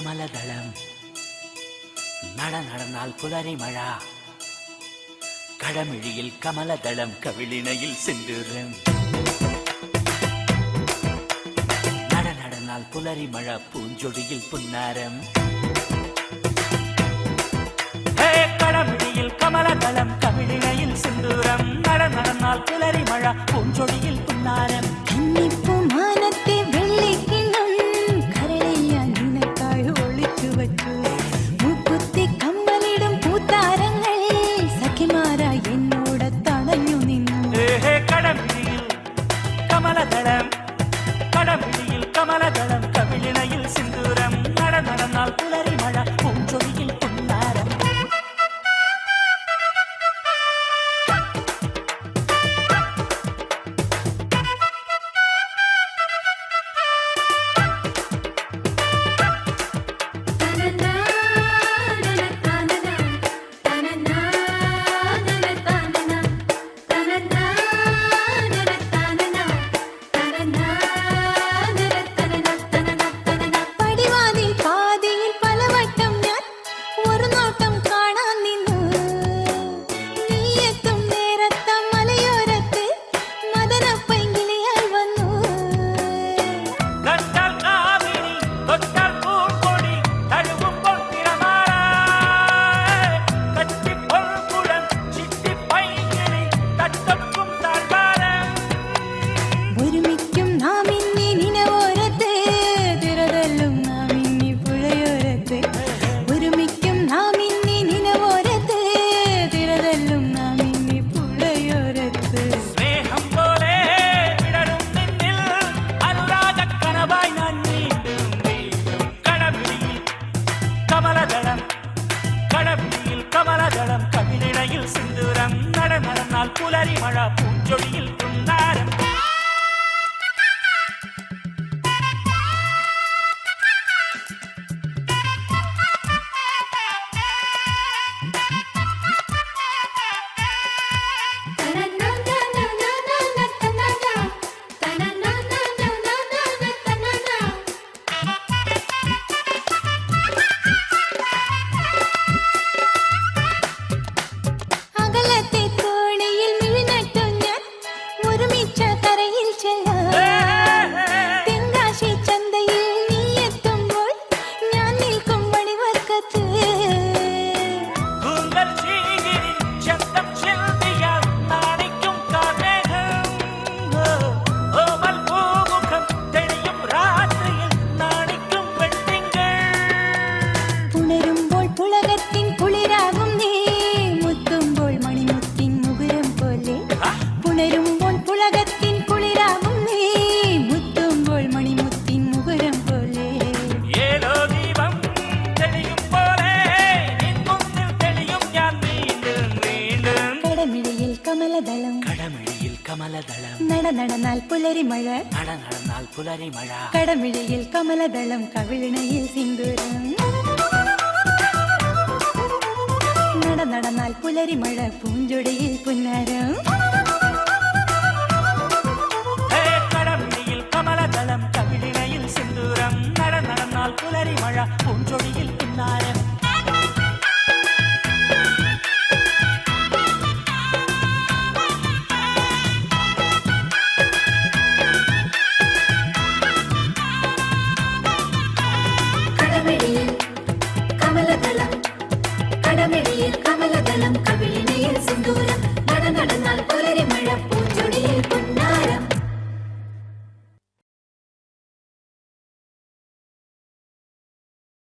കമലദളം നടന്നാൽ പുലരി മഴ കടമിഴിയിൽ കമലദളം കവിളിണയിൽ സിന്ദൂരം നടന്നാൽ പുലരി മഴ പൂഞ്ചൊടിയിൽ പുന്നാരം കടമിഴിയിൽ കമലദളം കവിളിണയിൽ സിന്ദൂരം നടന്നാൽ പുലരി മഴ പൂഞ്ചൊടിയിൽ പുന്നാരം കടമിഴിയിൽ കമലദളം കവിളിണയിൽ സിന്ദൂരം നടന്നാൽ പുലരി മഴ പൂഞ്ചൊടിയിൽ പുന്നാരം കമലദളം കവിളിണയിൽ സിന്ദൂരം നടന്നാൽ പുലരി മഴ പൂഞ്ചൊടിയിൽ പുന്നാരം കടമിഴിയിൽ കമലദളം നടന്നാൽ പുലരി മഴ നടന്നാൽ പുലരി മഴ കടമിഴിയിൽ കമലദളം കവിളിണയിൽ സിന്ദൂരം നടന്നാൽ പുലരി മഴ പൂഞ്ചൊടിയിൽ പുന്നാരം കടമിഴിയിൽ കമലദളം കവിളിണയിൽ സിന്ദൂരം നടന്നാൽ പുലരി മഴ പൂഞ്ചൊടിയിൽ പുന്നാരം